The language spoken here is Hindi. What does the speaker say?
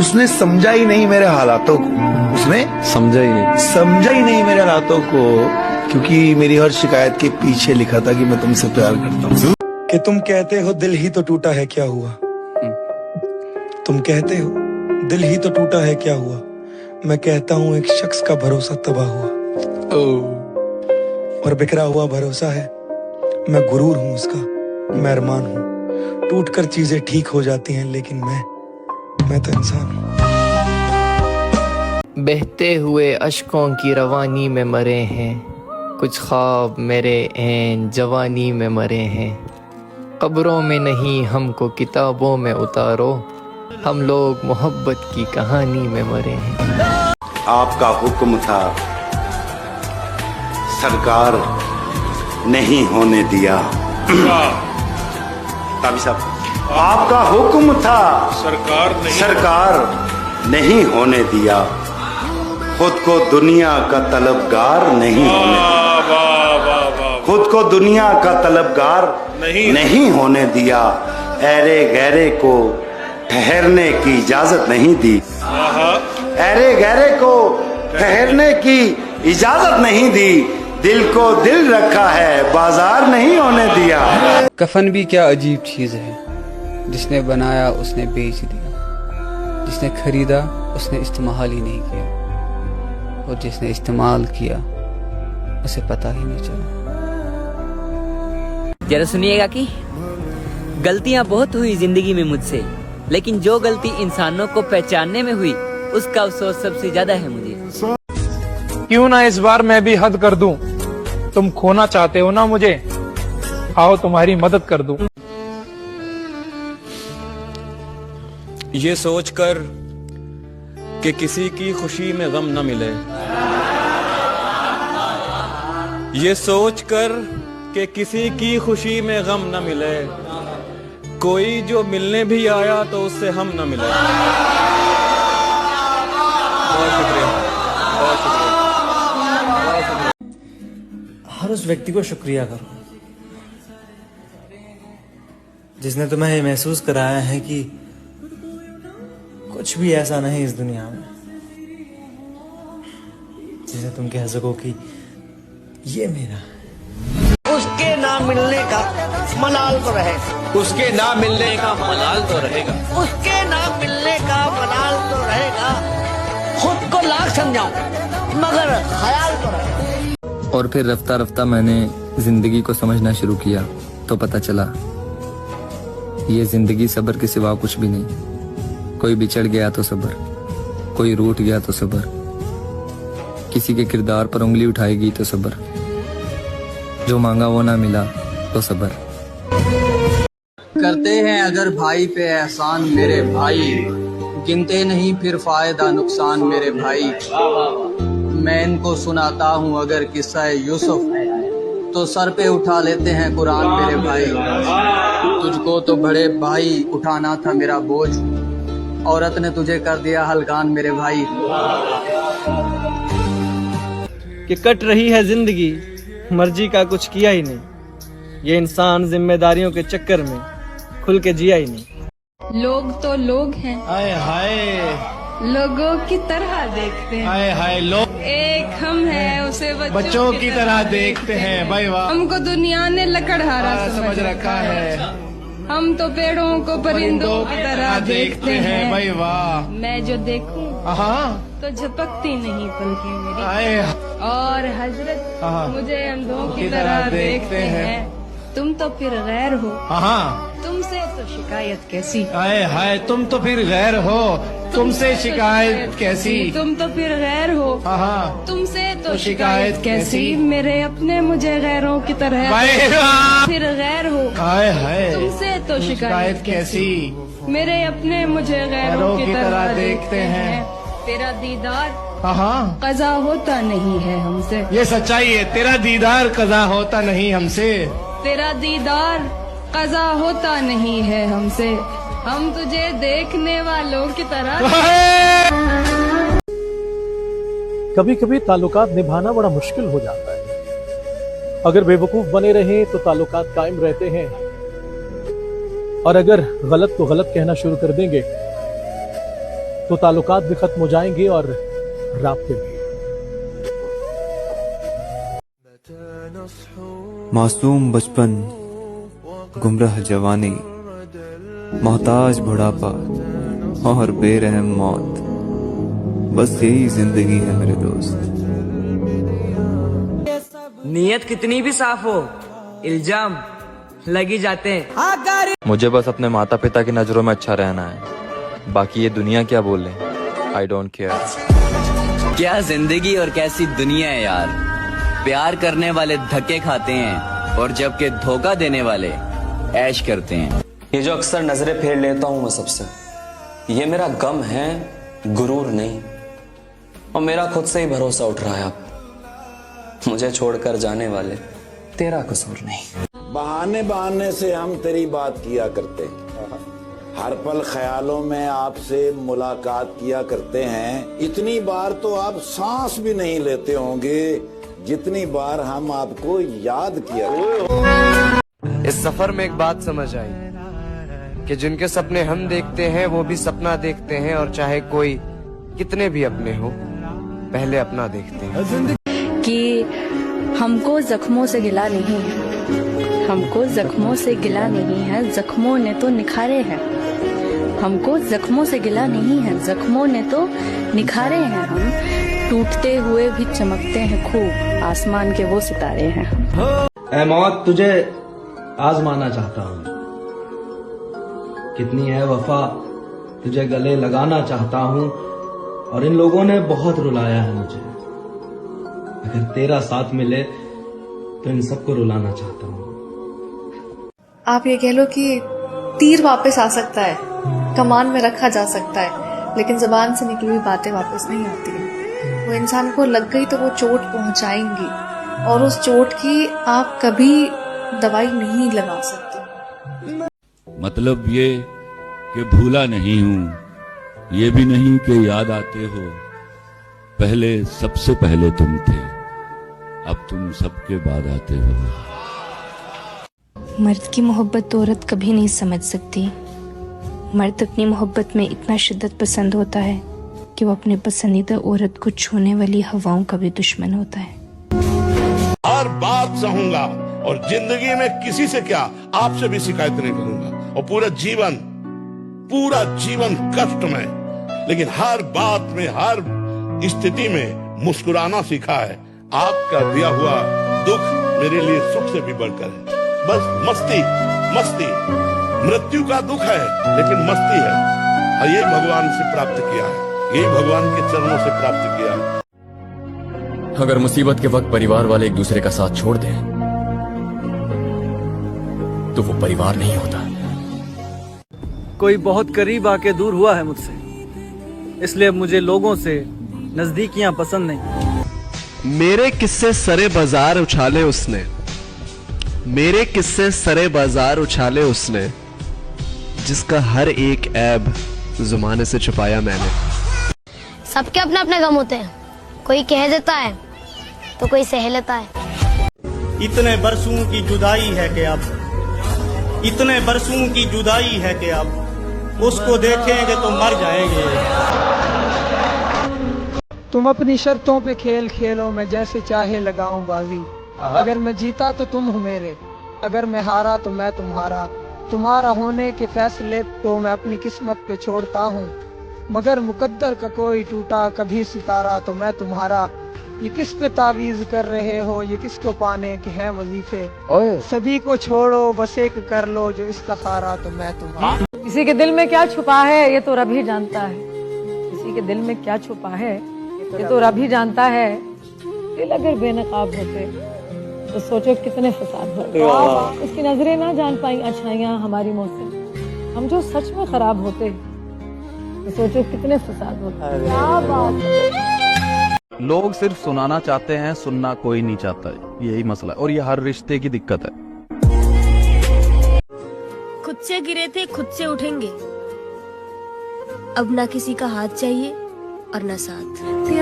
उसने समझा ही नहीं मेरे हालातों को, उसने समझा ही नहीं मेरे हालातों को, क्योंकि मेरी हर शिकायत के पीछे लिखा था कि मैं तुमसे प्यार करता हूँ। कि तुम कहते हो दिल ही तो टूटा है, क्या हुआ? तुम कहते हो दिल ही तो टूटा है, क्या हुआ? मैं कहता हूँ एक शख्स का भरोसा तबाह हुआ, और बिखरा हुआ भरोसा है। मैं गुरूर हूँ उसका, मैं अरमान हूँ। टूटकर चीजें ठीक हो जाती हैं, लेकिन मैं तो इंसान हूँ। बहते हुए अश्कों की रवानी में मरे हैं, कुछ ख्वाब मेरे ऐन जवानी में मरे हैं। कब्रों में नहीं हमको किताबों में उतारो, हम लोग मोहब्बत की कहानी में मरे हैं। आपका हुक्म था सरकार नहीं होने दिया। ताबी साहब, आपका हुक्म था सरकार नहीं होने दिया। खुद को दुनिया का तलबगार नहीं होने दिया। खुद को दुनिया का तलबगार नहीं होने दिया। ऐरे गहरे को ठहरने की इजाजत नहीं दी। ऐरे गहरे को ठहरने की इजाजत नहीं दी। दिल को दिल रखा है, बाजार नहीं होने दिया। कफन भी क्या अजीब चीज है, जिसने बनाया उसने बेच दिया, जिसने खरीदा उसने इस्तेमाल ही नहीं किया, और जिसने इस्तेमाल किया उसे पता ही नहीं चला। जरा सुनिएगा कि गलतियां बहुत हुई जिंदगी में मुझसे, लेकिन जो गलती इंसानों को पहचानने में हुई उसका अफसोस सबसे ज्यादा है मुझे। क्यों ना इस बार मैं भी हद कर दूं, तुम खोना चाहते हो ना मुझे, आओ तुम्हारी मदद कर दूं। ये सोचकर कि किसी की खुशी में गम न मिले, ये सोचकर कि किसी की खुशी में गम न मिले, कोई जो मिलने भी आया तो उससे हम न मिले। बहुत शुक्रिया, बहुत शुक्रिया। हर उस व्यक्ति को शुक्रिया करो जिसने तुम्हें ये महसूस कराया है कि कुछ भी ऐसा नहीं इस दुनिया में जिसे तुम कह सको कि ये मेरा है। उसके ना मिलने का मलाल तो रहेगा, उसके ना मिलने का मलाल तो रहेगा, उसके ना मिलने का मलाल तो रहेगा। खुद को लाख समझाओ मगर ख्याल तो रहेगा। और फिर रफ्ता रफ्ता मैंने जिंदगी को समझना शुरू किया तो पता चला ये जिंदगी सब्र के सिवा कुछ भी नहीं। कोई बिछड़ गया तो सब्र, कोई रूठ गया तो सब्र, किसी के किरदार पर उंगली उठाएगी तो सब्र, जो मांगा वो ना मिला तो सब्र। करते हैं अगर भाई पे एहसान मेरे भाई, गिनते नहीं फिर फायदा नुकसान मेरे भाई। मैं इनको सुनाता हूँ अगर किस्सा यूसुफ, तो सर पे उठा लेते हैं कुरान मेरे भाई। तुझको तो बड़े भाई उठाना था मेरा बोझ, औरत ने तुझे कर दिया हलकान मेरे भाई। कि कट रही है जिंदगी, मर्जी का कुछ किया ही नहीं, ये इंसान जिम्मेदारियों के चक्कर में खुल के जिया ही नहीं। लोग तो लोग हैं, हाय हाय, लोगों की तरह देखते हैं, हाय हाय। लोग एक हम हैं उसे बच्चों की तरह देखते हैं। भाई वाह, हमको दुनिया ने लकड़हारा समझ रखा है। हम तो पेड़ों को परिंदों की तरह देखते हैं। भाई वाह, मैं जो देखूं तो झपकती नहीं पलकें मेरी, और हजरत मुझे अंधों की तरह देखते हैं। तुम तो फिर गैर हो, तुमसे तो शिकायत कैसी। हाय हाय, तुम तो फिर गैर हो, तुमसे शिकायत कैसी। तुम तो फिर गैर हो, तुमसे तो शिकायत कैसी। मेरे अपने मुझे गैरों की तरह फिर गैर हो, हाय हाय, तुमसे तो शिकायत कैसी। मेरे अपने मुझे गैरों की तरह देखते हैं। तेरा दीदार कज़ा होता नहीं है हमसे, ये सच्चाई है। तेरा दीदार कज़ा होता नहीं हमसे, तेरा दीदार कज़ा होता नहीं है हमसे। हम तुझे देखने वालों की तरह। कभी कभी ताल्लुकात निभाना बड़ा मुश्किल हो जाता है। अगर बेवकूफ बने रहें तो ताल्लुकात कायम रहते हैं, और अगर गलत को गलत कहना शुरू कर देंगे तो ताल्लुकात भी खत्म हो जाएंगे और राब्ते भी। मासूम बचपन, गुमराह जवानी, मोहताज बुढ़ापा और बेरहम मौत, बस यही जिंदगी है मेरे दोस्त। नीयत कितनी भी साफ हो, इल्जाम लगी जाते हैं। मुझे बस अपने माता पिता की नजरों में अच्छा रहना है, बाकी ये दुनिया क्या बोले, आई डोंट केयर। क्या जिंदगी और कैसी दुनिया है यार। प्यार करने वाले धक्के खाते हैं और जबकि धोखा देने वाले ऐश करते हैं। ये जो अक्सर नजरें फेर लेता हूं मैं सबसे, ये मेरा गम है, गुरूर नहीं। और मेरा खुद से ही भरोसा उठ रहा है अब, मुझे छोड़कर जाने वाले तेरा कसूर नहीं। बहाने बहाने से हम तेरी बात किया करते हैं, हर पल ख्यालों में आपसे मुलाकात किया करते हैं। इतनी बार तो आप सांस भी नहीं लेते होंगे जितनी बार हम आपको याद किया करते। इस सफर में एक बात समझ आई कि जिनके सपने हम देखते हैं वो भी सपना देखते हैं, और चाहे कोई कितने भी अपने हो, पहले अपना देखते हैं। कि हमको जख्मों से गिला नहीं है, हमको जख्मों से गिला नहीं है, जख्मों ने तो निखारे हैं। हमको जख्मों से गिला नहीं है, जख्मों ने तो निखारे हैं। हम टूटते हुए भी चमकते हैं खूब, आसमान के वो सितारे हैं। ऐ मौत, तुझे आजमाना चाहता हूँ, कितनी है वफा तुझे गले लगाना चाहता हूँ। और इन लोगों ने बहुत रुलाया है मुझे, अगर तेरा साथ मिले तो इन सबको रुलाना चाहता हूँ। आप ये कह लो कि तीर वापस आ सकता है, कमान में रखा जा सकता है, लेकिन जुबान से निकली हुई बातें वापस नहीं आती हैं। वो इंसान को लग गई तो वो चोट पहुंचाएंगी, और उस चोट की आप कभी दवाई नहीं लगा सकते। मतलब ये कि भूला नहीं हूँ, ये भी नहीं कि याद आते हो। पहले सबसे पहले तुम थे, अब तुम सबके बाद आते हो। मर्द की मोहब्बत तो औरत कभी नहीं समझ सकती। मर्द अपनी मोहब्बत में इतना शिद्दत पसंद होता है कि वो अपने पसंदीदा औरत को छूने वाली हवाओं का भी दुश्मन होता है। हर बात सहूंगा और जिंदगी में किसी से क्या, आपसे भी शिकायत नहीं करूंगा। और पूरा जीवन कष्ट में, लेकिन हर बात में, हर स्थिति में मुस्कुराना सीखा है। आपका दिया हुआ दुख मेरे लिए सुख से भी बढ़कर है। बस मस्ती मृत्यु का दुख है, लेकिन मस्ती है, और ये भगवान से प्राप्त किया है, ये भगवान के चरणों से प्राप्त किया है। अगर मुसीबत के वक्त परिवार वाले एक दूसरे का साथ छोड़ दें तो वो परिवार नहीं होता। कोई बहुत करीब आके दूर हुआ है मुझसे, इसलिए अब मुझे लोगों से नजदीकियां पसंद नहीं। मेरे किस्से सरे बाजार उछाले उसने, मेरे किस्से सरे बाजार उछाले उसने, जिसका हर एक ऐब जुबान से छुपाया मैंने। सबके अपने अपने गम होते हैं, कोई कह देता है तो कोई सह लेता है। इतने बरसों की जुदाई है कि अब, इतने बरसों की जुदाई है कि अब उसको देखेंगे तो मर जाएंगे। तुम अपनी शर्तों पे खेल खेलो, मैं जैसे चाहे लगाऊं बाजी। अगर मैं जीता तो तुम हो मेरे, अगर मैं हारा तो मैं तुम्हारा। तुम्हारा होने के फैसले को मैं अपनी किस्मत पे छोड़ता हूँ, मगर मुकद्दर का कोई टूटा कभी सितारा तो मैं तुम्हारा। ये किस पे तावीज कर रहे हो, ये किसको पाने के हैं वजीफे। सभी को छोड़ो बस एक कर लो जो इस्तिखारा तो मैं तुम्हारा। किसी के दिल में क्या छुपा है ये तो रब ही जानता है, किसी के दिल में क्या छुपा है ये तो रब ही जानता है। दिल अगर बेनकाब होते तो सोचो कितने फसाद होते। उसकी नजरें ना जान पाई अच्छाइयाँ हमारी मुँह से, हम जो सच में खराब होते तो सोचो कितने फसाद होते। क्या बात है। लोग सिर्फ सुनाना चाहते हैं, सुनना कोई नहीं चाहता, यही मसला है, और ये हर रिश्ते की दिक्कत है। खुद से गिरे थे खुद से उठेंगे, अब ना किसी का हाथ चाहिए और ना साथ।